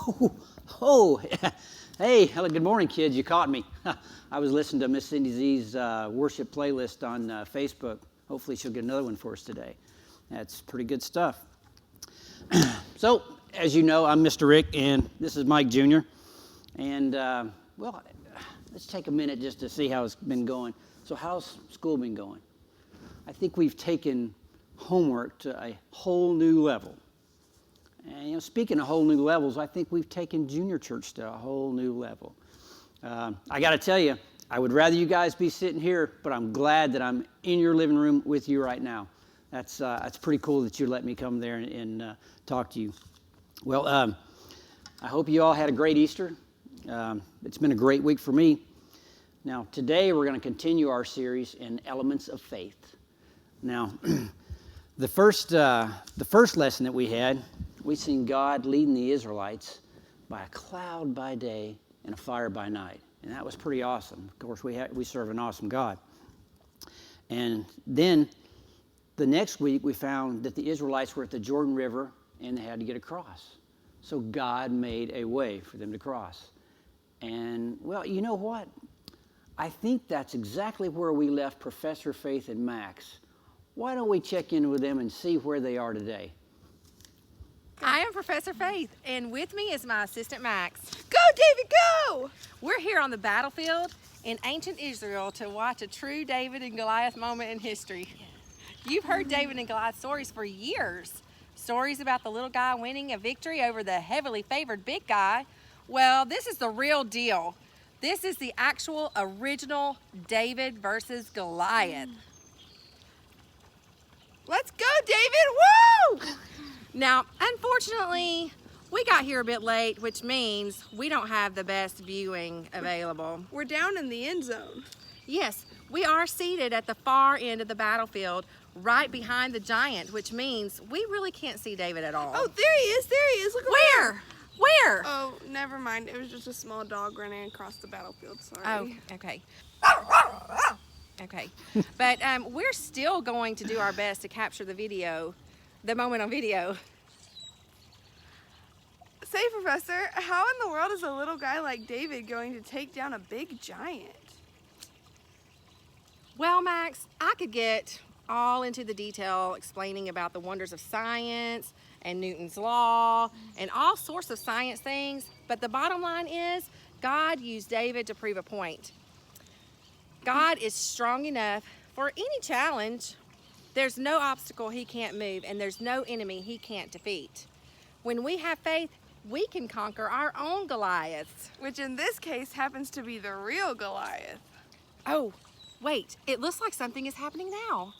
Oh, hey, hello, good morning, kids. You caught me. I was listening to Miss Cindy Z's worship playlist on Facebook. Hopefully she'll get another one for us today. That's pretty good stuff. So, as you know, I'm Mr. Rick, and this is Mike Jr. And, well, let's take a minute just to see how it's been going. So how's school been going? I think we've taken homework to a whole new level. And, speaking of whole new levels, I think we've taken junior church to a whole new level. I got to tell you, I would rather you guys be sitting here, but I'm glad that I'm in your living room with you right now. That's pretty cool that you let me come there and talk to you. Well, I hope you all had a great Easter. It's been a great week for me. Now, today we're going to continue our series in Elements of Faith. Now, the first lesson that we had, we seen God leading the Israelites by a cloud by day and a fire by night. And that was pretty awesome. Of course, we serve an awesome God. And then the next week, we found that the Israelites were at the Jordan River and they had to get across. So God made a way for them to cross. And, well, you know what? I think that's exactly where we left Professor Faith and Max. Why don't we check in with them and see where they are today? I am Professor Faith, and with me is my assistant Max. Go, David, go! We're here on the battlefield in ancient Israel to watch a true David and Goliath moment in history. You've heard David and Goliath stories for years. Stories about the little guy winning a victory over the heavily favored big guy. Well, this is the real deal. This is the actual original David versus Goliath. Let's go, David! Woo! Now, unfortunately, we got here a bit late, which means we don't have the best viewing available. We're down in the end zone. Yes, we are seated at the far end of the battlefield, right behind the giant, which means we really can't see David at all. Oh, there he is, there he is. Look Where? Where? Oh, never mind. It was just a small dog running across the battlefield. Sorry. Oh, okay. Okay. But we're still going to do our best to capture the moment on video. Say, Professor, how in the world is a little guy like David going to take down a big giant? Well, Max, I could get all into the detail explaining about the wonders of science and Newton's law and all sorts of science things, but the bottom line is God used David to prove a point. God is strong enough for any challenge. There's no obstacle he can't move, and there's no enemy he can't defeat. When we have faith, we can conquer our own Goliaths. Which in this case happens to be the real Goliath. Oh, wait, it looks like something is happening now.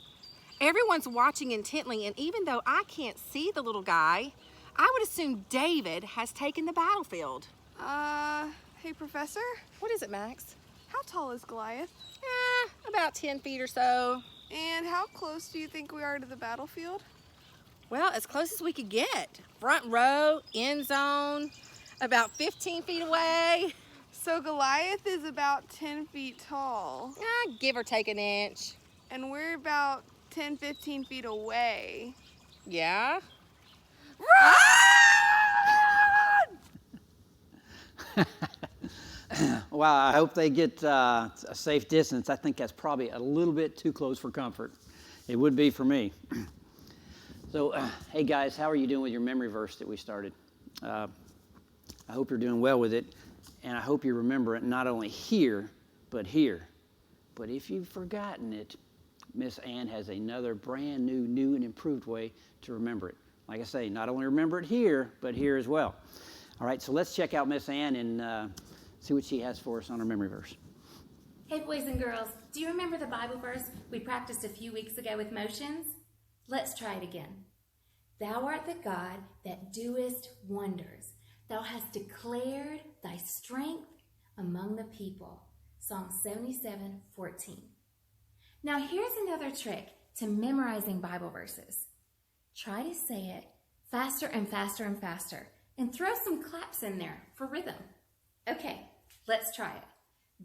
Everyone's watching intently, and even though I can't see the little guy, I would assume David has taken the battlefield. Hey, Professor? What is it, Max? How tall is Goliath? About 10 feet or so. And how close do you think we are to the battlefield? Well, as close as we could get. Front row, end zone, about 15 feet away. So Goliath is about 10 feet tall. Give or take an inch. And we're about 10, 15 feet away. Yeah? Run! Well, I hope they get a safe distance. I think that's probably a little bit too close for comfort. It would be for me. So, hey guys, how are you doing with your memory verse that we started? I hope you're doing well with it, and I hope you remember it not only here, but here. But if you've forgotten it, Miss Ann has another brand new and improved way to remember it. Like I say, not only remember it here, but here as well. All right, so let's check out Miss Ann and see what she has for us on her memory verse. Hey boys and girls, do you remember the Bible verse we practiced a few weeks ago with motions? Let's try it again. Thou art the God that doest wonders. Thou hast declared thy strength among the people. Psalm 77:14. Now here's another trick to memorizing Bible verses. Try to say it faster and faster and faster, and throw some claps in there for rhythm. Okay, let's try it.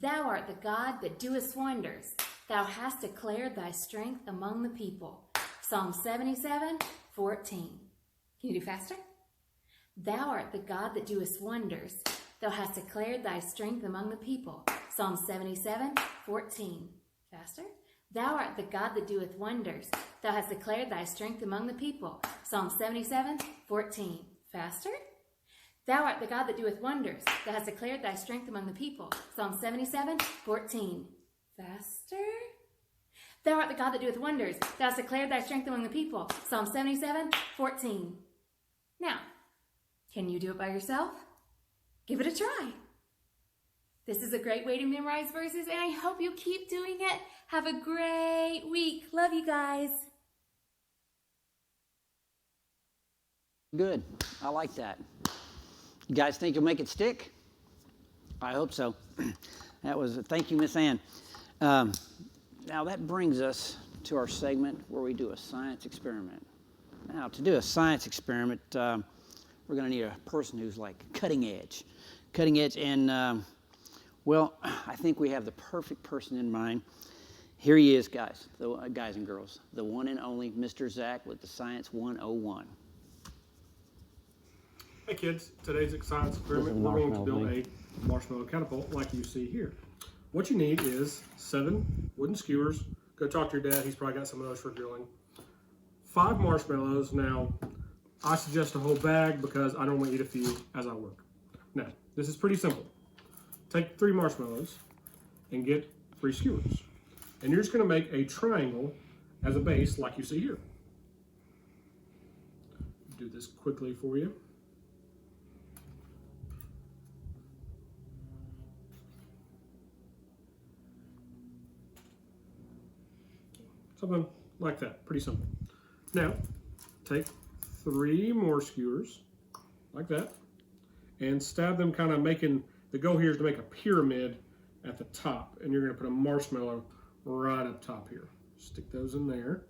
Thou art the God that doest wonders. Thou hast declared thy strength among the people. Psalm 77:14. Can you do faster? Thou art the God that doest wonders. Thou hast declared thy strength among the people. Psalm 77:14. Faster. Thou art the God that doeth wonders. Thou hast declared thy strength among the people. Psalm 77:14. Faster. Thou art the God that doeth wonders. Thou hast declared thy strength among the people. Psalm 77:14. Faster. Thou art the God that doeth wonders. Thou hast declared thy strength among the people. Psalm 77:14. Now, can you do it by yourself? Give it a try. This is a great way to memorize verses, and I hope you keep doing it. Have a great week. Love you guys. Good. I like that. You guys think you'll make it stick? I hope so. Thank you, Miss Ann. Now that brings us to our segment where we do a science experiment. Now, to do a science experiment, we're going to need a person who's like cutting edge. And well, I think we have the perfect person in mind. Here he is, guys and girls, the one and only Mr. Zach with the Science 101. Hey kids, today's science experiment, we're going to build a marshmallow catapult like you see here. What you need is 7 wooden skewers. Go talk to your dad, he's probably got some of those for grilling. 5 marshmallows. Now, I suggest a whole bag because I don't want to eat a few as I work. Now, this is pretty simple. Take 3 marshmallows and get 3 skewers. And you're just going to make a triangle as a base like you see here. Do this quickly for you. Something like that, pretty simple. Now, take 3 more skewers, like that, and stab them kind of making, the goal here is to make a pyramid at the top, and you're gonna put a marshmallow right up top here. Stick those in there.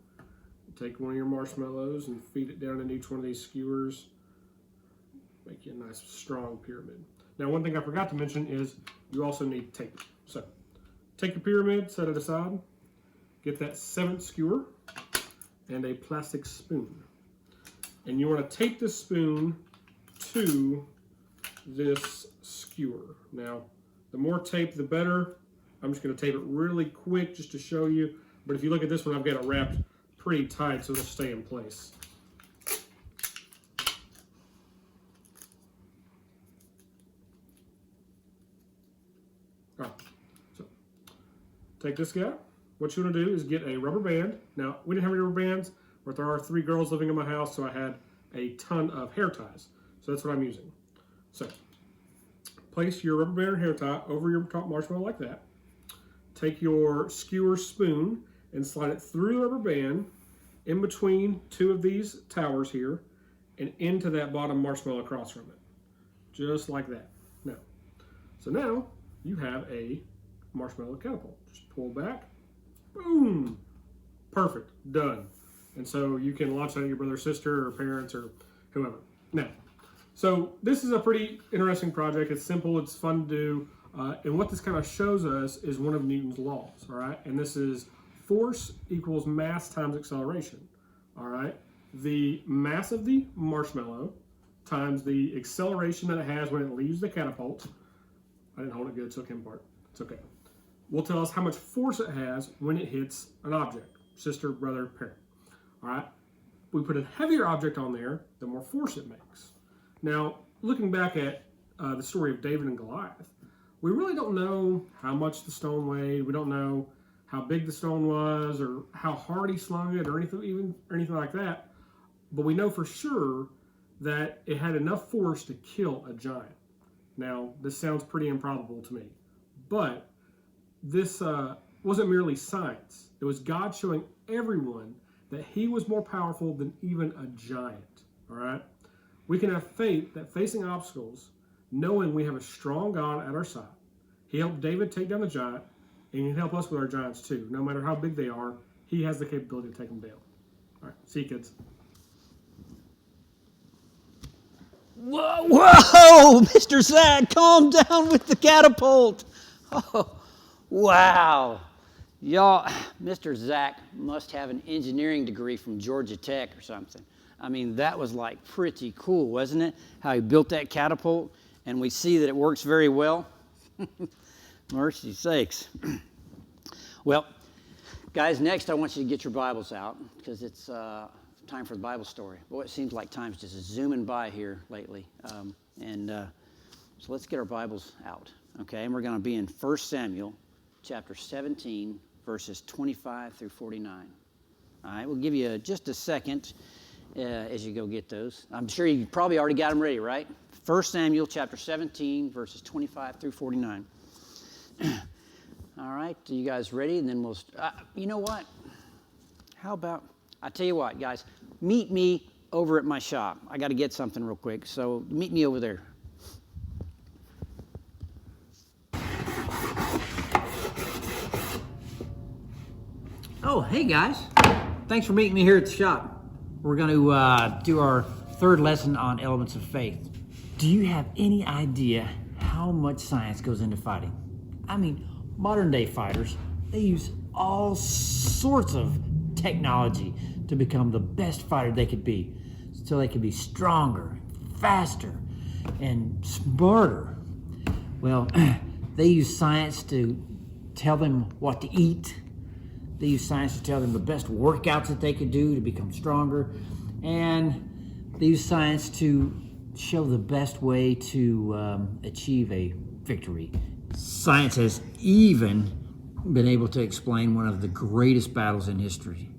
Take one of your marshmallows and feed it down into each one of these skewers. Make you a nice strong pyramid. Now, one thing I forgot to mention is you also need tape. So, take your pyramid, set it aside. Get that 7th skewer and a plastic spoon. And you want to tape the spoon to this skewer. Now, the more tape, the better. I'm just going to tape it really quick just to show you. But if you look at this one, I've got it wrapped pretty tight so it'll stay in place. All right, so take this guy. What you want to do is get a rubber band. Now, we didn't have any rubber bands, but there are 3 girls living in my house, so I had a ton of hair ties. So that's what I'm using. So, place your rubber band or hair tie over your top marshmallow like that. Take your skewer spoon and slide it through the rubber band in between 2 of these towers here and into that bottom marshmallow across from it. Just like that. Now you have a marshmallow catapult. Just pull back. Boom! Perfect. Done. And so you can launch that at your brother or sister or parents or whoever. Now, so this is a pretty interesting project. It's simple. It's fun to do. And what this kind of shows us is one of Newton's laws, all right? And this is force equals mass times acceleration, all right? The mass of the marshmallow times the acceleration that it has when it leaves the catapult. I didn't hold it good, so it came apart. It's okay. Will tell us how much force it has when it hits an object, sister, brother, parent. All right, we put a heavier object on there, the more force it makes. Now, looking back at the story of David and Goliath, we really don't know how much the stone weighed. We don't know how big the stone was or how hard he slung it or anything like that. But we know for sure that it had enough force to kill a giant. Now, this sounds pretty improbable to me, but this wasn't merely science. It was God showing everyone that he was more powerful than even a giant, all right? We can have faith that facing obstacles, knowing we have a strong God at our side. He helped David take down the giant, and he can help us with our giants too. No matter how big they are, he has the capability to take them down. All right, see you kids. Whoa, Mr. Zach, calm down with the catapult. Oh, wow. Y'all, Mr. Zach must have an engineering degree from Georgia Tech or something. I mean, that was like pretty cool, wasn't it? How he built that catapult, and we see that it works very well. Mercy sakes. Well, guys, next I want you to get your Bibles out because it's time for the Bible story. Boy, it seems like time's just zooming by here lately. So let's get our Bibles out, okay? And we're going to be in 1 Samuel chapter 17, verses 25 through 49. All right, we'll give you just a second as you go get those. I'm sure you probably already got them ready, right? 1 Samuel chapter 17, verses 25 through 49. All right, are you guys ready? And then we'll, you know what? How about, I tell you what, guys, meet me over at my shop. I got to get something real quick, so meet me over there. Oh, hey guys. Thanks for meeting me here at the shop. We're going to do our third lesson on elements of faith. Do you have any idea how much science goes into fighting? I mean, modern day fighters, they use all sorts of technology to become the best fighter they could be, so they can be stronger, faster, and smarter. Well, they use science to tell them what to eat. They use science to tell them the best workouts that they could do to become stronger. And they use science to show the best way to achieve a victory. Science has even been able to explain one of the greatest battles in history,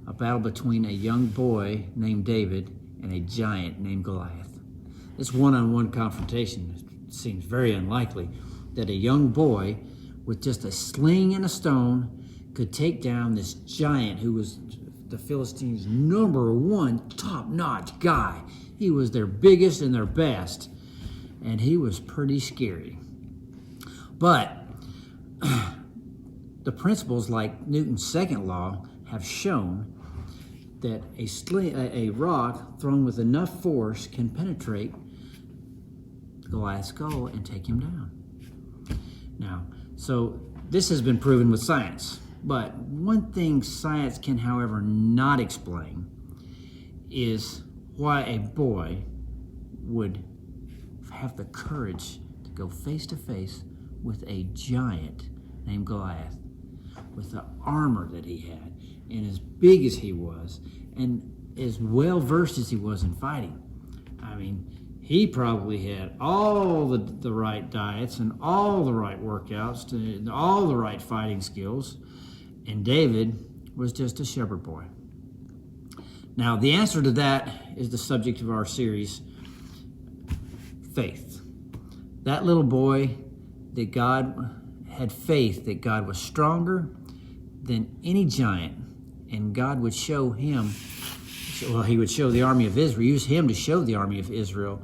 a battle between a young boy named David and a giant named Goliath. This one-on-one confrontation seems very unlikely, that a young boy with just a sling and a stone could take down this giant who was the Philistines' #1 top-notch guy. He was their biggest and their best, and he was pretty scary. But the principles like Newton's second law have shown that a rock thrown with enough force can penetrate Goliath's skull and take him down. Now, so this has been proven with science. But one thing science can, however, not explain is why a boy would have the courage to go face to face with a giant named Goliath, with the armor that he had, and as big as he was, and as well versed as he was in fighting. I mean, he probably had all the right diets and all the right workouts, and all the right fighting skills. And David was just a shepherd boy. Now, the answer to that is the subject of our series, faith. That little boy, that God had faith that God was stronger than any giant, and God would show him, well, he would show the army of Israel, use him to show the army of Israel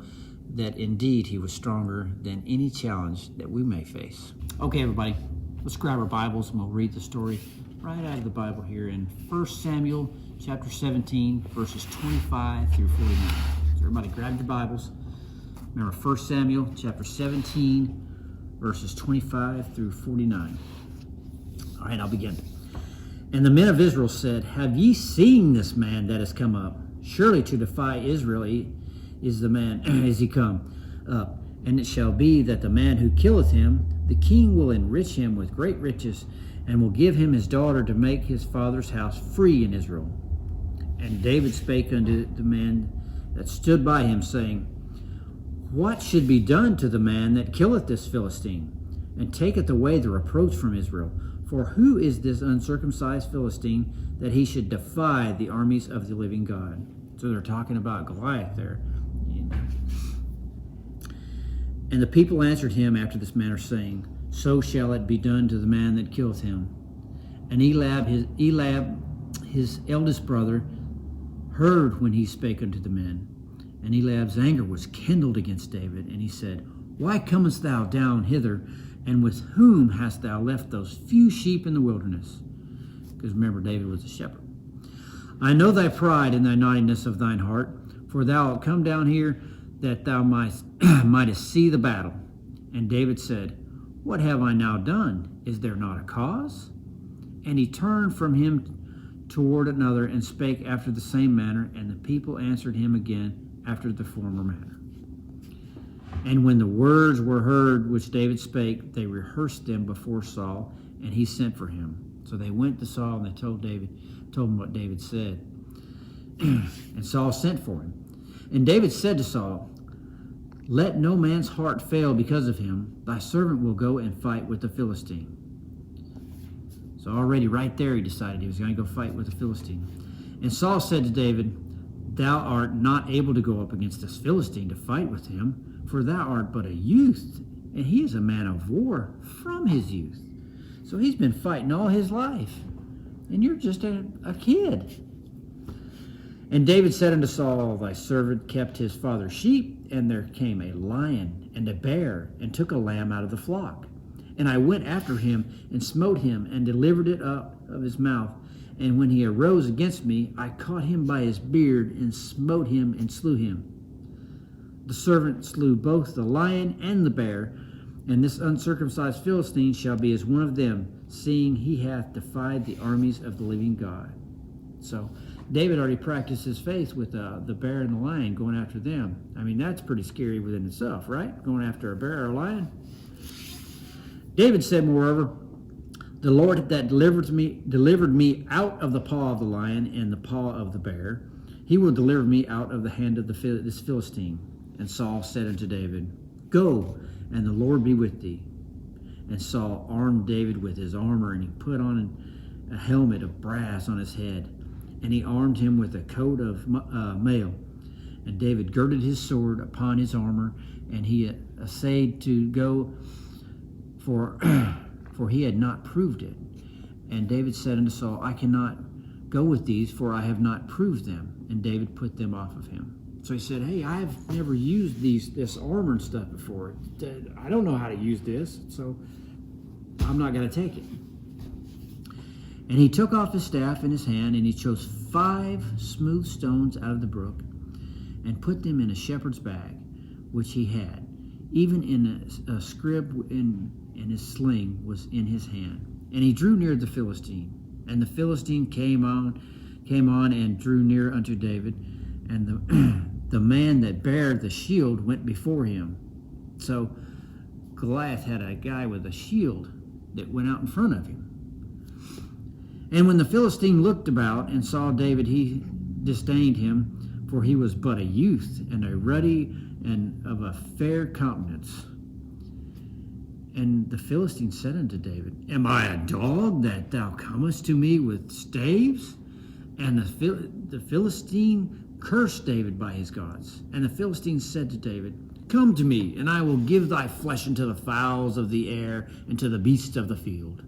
that indeed he was stronger than any challenge that we may face. Okay, everybody, let's grab our Bibles and we'll read the story right out of the Bible here in 1 Samuel chapter 17, verses 25 through 49. So everybody grab your Bibles. Remember 1 Samuel chapter 17, verses 25 through 49. All right, I'll begin. And the men of Israel said, Have ye seen this man that has come up? Surely to defy Israel is the man is he come up. And it shall be that the man who killeth him, the king will enrich him with great riches, and will give him his daughter to make his father's house free in Israel. And David spake unto the man that stood by him, saying, What should be done to the man that killeth this Philistine, and taketh away the reproach from Israel? For who is this uncircumcised Philistine that he should defy the armies of the living God? So they're talking about Goliath there. And the people answered him after this manner, saying, So shall it be done to the man that killeth him. And Eliab, his eldest brother, heard when he spake unto the men. And Eliab's anger was kindled against David, and he said, Why comest thou down hither, and with whom hast thou left those few sheep in the wilderness? Because remember, David was a shepherd. I know thy pride and thy naughtiness of thine heart, for thou art come down here that thou mightest see the battle. And David said, What have I now done? Is there not a cause? And he turned from him toward another, and spake after the same manner, and the people answered him again after the former manner. And when the words were heard which David spake, they rehearsed them before Saul, and he sent for him. So they went to Saul, and they told him what David said. And Saul sent for him. And David said to Saul, Let no man's heart fail because of him. Thy servant will go and fight with the Philistine. So already right there he decided he was going to go fight with the Philistine. And Saul said to David, Thou art not able to go up against this Philistine to fight with him, for thou art but a youth, and he is a man of war from his youth. So he's been fighting all his life, and you're just a kid. And David said unto Saul, Thy servant kept his father's sheep, and there came a lion and a bear, and took a lamb out of the flock. And I went after him, and smote him, and delivered it up of his mouth. And when he arose against me, I caught him by his beard, and smote him, and slew him. The servant slew both the lion and the bear, and this uncircumcised Philistine shall be as one of them, seeing he hath defied the armies of the living God. So David already practiced his faith with the bear and the lion, going after them. I mean, that's pretty scary within itself, right? Going after a bear or a lion. David said, moreover, The Lord that delivered me out of the paw of the lion and the paw of the bear, he will deliver me out of the hand of this Philistine. And Saul said unto David, Go, and the Lord be with thee. And Saul armed David with his armor, and he put on a helmet of brass on his head, and he armed him with a coat of mail. And David girded his sword upon his armor, and he essayed to go, for he had not proved it. And David said unto Saul, I cannot go with these, for I have not proved them. And David put them off of him. So he said, Hey, I have never used this armor and stuff before. I don't know how to use this, so I'm not going to take it. And he took off his staff in his hand, and he chose 5 smooth stones out of the brook, and put them in a shepherd's bag, which he had, even in a scrib in his sling was in his hand. And he drew near the Philistine. And the Philistine came on and drew near unto David, and the man that bare the shield went before him. So Goliath had a guy with a shield that went out in front of him. And when the Philistine looked about and saw David, he disdained him, for he was but a youth, and a ruddy and of a fair countenance. And the Philistine said unto David, Am I a dog that thou comest to me with staves? And the Philistine cursed David by his gods. And the Philistine said to David, Come to me, and I will give thy flesh unto the fowls of the air, and to the beasts of the field.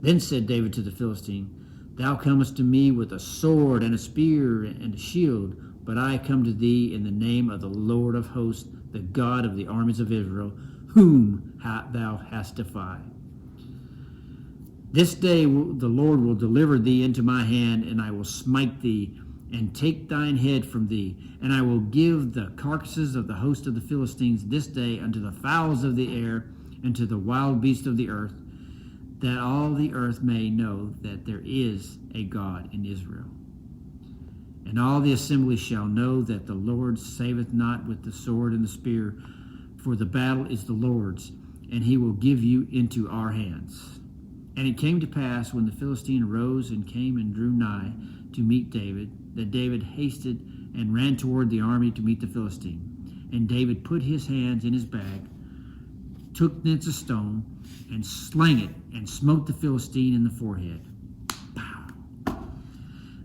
Then said David to the Philistine, Thou comest to me with a sword and a spear and a shield, but I come to thee in the name of the Lord of hosts, the God of the armies of Israel, whom thou hast defied. This day the Lord will deliver thee into my hand, and I will smite thee, and take thine head from thee, and I will give the carcasses of the host of the Philistines this day unto the fowls of the air, and to the wild beasts of the earth, that all the earth may know that there is a God in Israel. And all the assembly shall know that the Lord saveth not with the sword and the spear, for the battle is the Lord's, and he will give you into our hands. And it came to pass, when the Philistine arose and came and drew nigh to meet David, that David hasted and ran toward the army to meet the Philistine. And David put his hands in his bag, took thence a stone, and slang it, and smote the Philistine in the forehead. Pow!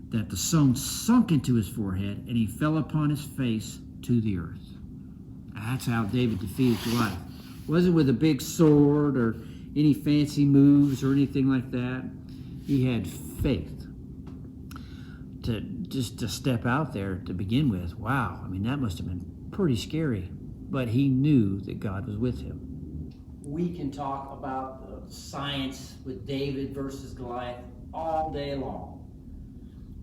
That the stone sunk into his forehead, and he fell upon his face to the earth. That's how David defeated Goliath. It wasn't with a big sword or any fancy moves or anything like that. He had faith to step out there to begin with. Wow, I mean, that must have been pretty scary. But he knew that God was with him. We can talk about the science with David versus Goliath all day long,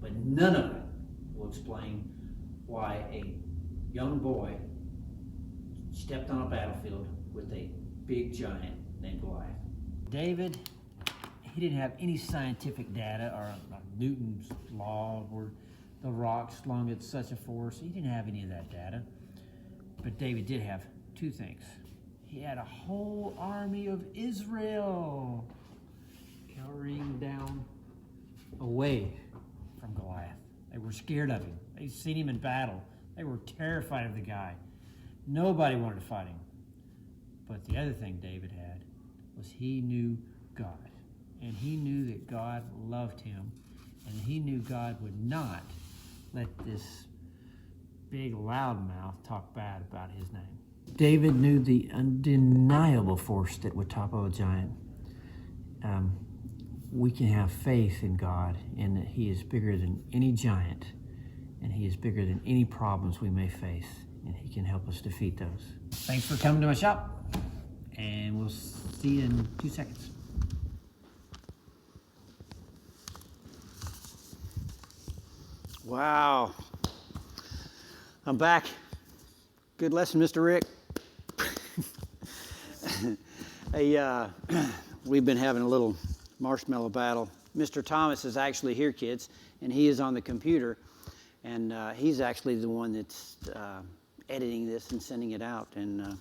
but none of it will explain why a young boy stepped on a battlefield with a big giant named Goliath. David, he didn't have any scientific data or Newton's law where the rocks slung at such a force. He didn't have any of that data. But David did have two things. He had a whole army of Israel cowering down away from Goliath. They were scared of him. They'd seen him in battle. They were terrified of the guy. Nobody wanted to fight him. But the other thing David had was he knew God. And he knew that God loved him. And he knew God would not let this big loudmouth talk bad about his name. David knew the undeniable force that would topple a giant. We can have faith in God and that he is bigger than any giant and he is bigger than any problems we may face and he can help us defeat those. Thanks for coming to my shop and we'll see you in 2 seconds. Wow. I'm back. Good lesson, Mr. Rick. Hey, we've been having a little marshmallow battle. Mr. Thomas is actually here, kids, and he is on the computer, and he's actually the one that's editing this and sending it out, and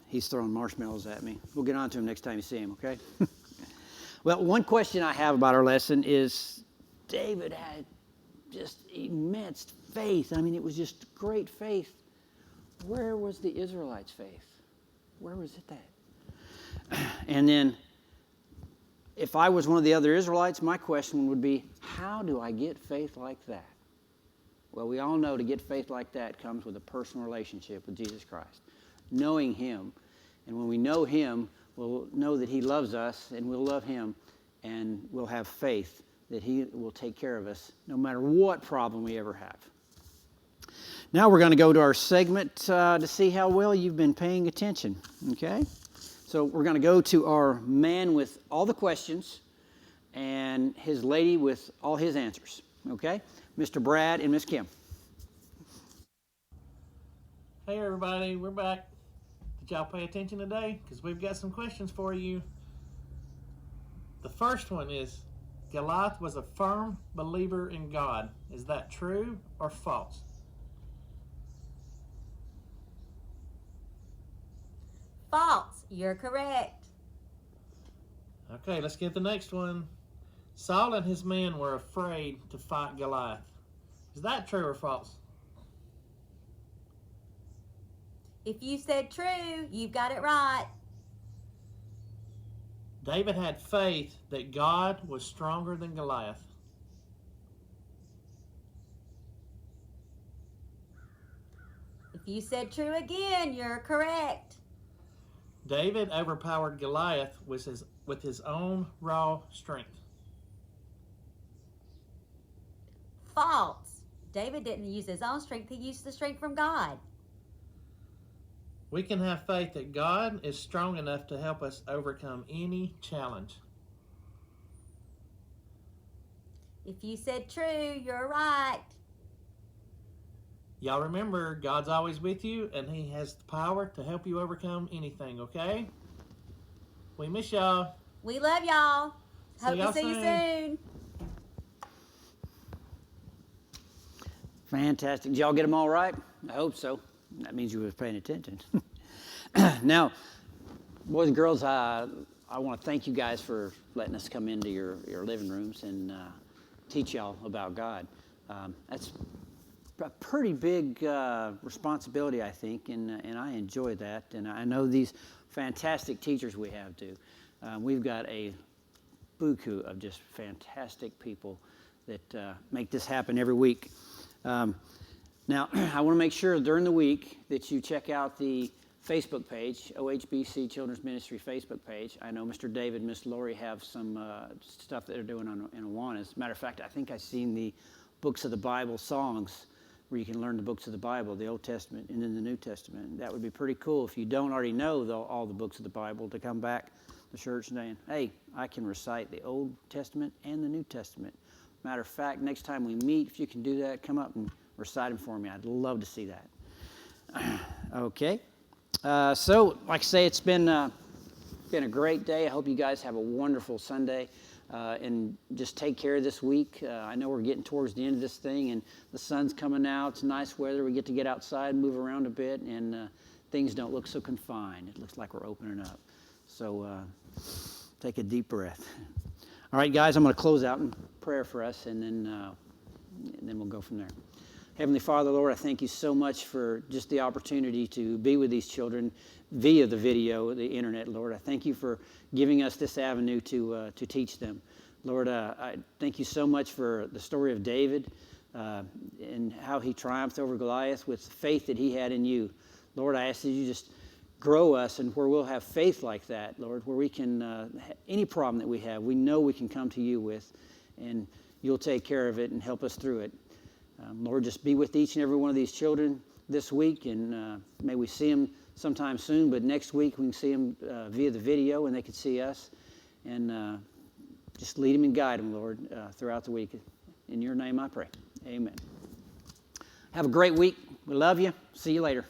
he's throwing marshmallows at me. We'll get on to him next time you see him, okay? Well, one question I have about our lesson is David had just immense faith. I mean, it was just great faith. Where was the Israelites' faith? Where was it at? And then, if I was one of the other Israelites, my question would be, how do I get faith like that? Well, we all know to get faith like that comes with a personal relationship with Jesus Christ. Knowing him. And when we know him, we'll know that he loves us, and we'll love him, and we'll have faith that he will take care of us no matter what problem we ever have. Now we're going to go to our segment to see how well you've been paying attention, okay? So we're going to go to our man with all the questions and his lady with all his answers, okay? Mr. Brad and Miss Kim. Hey everybody, we're back. Did y'all pay attention today? Because we've got some questions for you. The first one is, Goliath was a firm believer in God. Is that true or false? False. You're correct. Okay, let's get the next one. Saul and his men were afraid to fight Goliath. Is that true or false? If you said true, you've got it right. David had faith that God was stronger than Goliath. If you said true again, you're correct. David overpowered Goliath with his own raw strength. False. David didn't use his own strength. He used the strength from God. We can have faith that God is strong enough to help us overcome any challenge. If you said true, you're right. Y'all remember, God's always with you, and he has the power to help you overcome anything, okay? We miss y'all. We love y'all. Hope y'all to see you soon. Fantastic. Did y'all get them all right? I hope so. That means you were paying attention. Now, boys and girls, I want to thank you guys for letting us come into your living rooms and teach y'all about God. That's a pretty big responsibility, I think, and I enjoy that. And I know these fantastic teachers we have, too. We've got a buku of just fantastic people that make this happen every week. Now, I want to make sure during the week that you check out the Facebook page, OHBC Children's Ministry Facebook page. I know Mr. David and Miss Lori have some stuff that they're doing in Awana. As a matter of fact, I think I've seen the Books of the Bible songs where you can learn the books of the Bible, the Old Testament and then the New Testament. That would be pretty cool if you don't already know all the books of the Bible to come back to church saying, hey, I can recite the Old Testament and the New Testament. Matter of fact, next time we meet, if you can do that, come up and recite them for me. I'd love to see that. Okay. So, like I say, it's been been a great day. I hope you guys have a wonderful Sunday. And just take care this week. I know we're getting towards the end of this thing, and the sun's coming out. It's nice weather. We get to get outside and move around a bit, and things don't look so confined. It looks like we're opening up. So take a deep breath. All right, guys, I'm going to close out in prayer for us, and then we'll go from there. Heavenly Father, Lord, I thank you so much for just the opportunity to be with these children via the video, the internet, Lord. I thank you for giving us this avenue to teach them. Lord, I thank you so much for the story of David and how he triumphed over Goliath with the faith that he had in you. Lord, I ask that you just grow us and where we'll have faith like that, Lord, where we can, any problem that we have, we know we can come to you with, and you'll take care of it and help us through it. Lord, just be with each and every one of these children this week, and may we see them sometime soon, but next week we can see them via the video and they can see us, and just lead them and guide them, Lord, throughout the week. In your name I pray. Amen. Have a great week. We love you. See you later.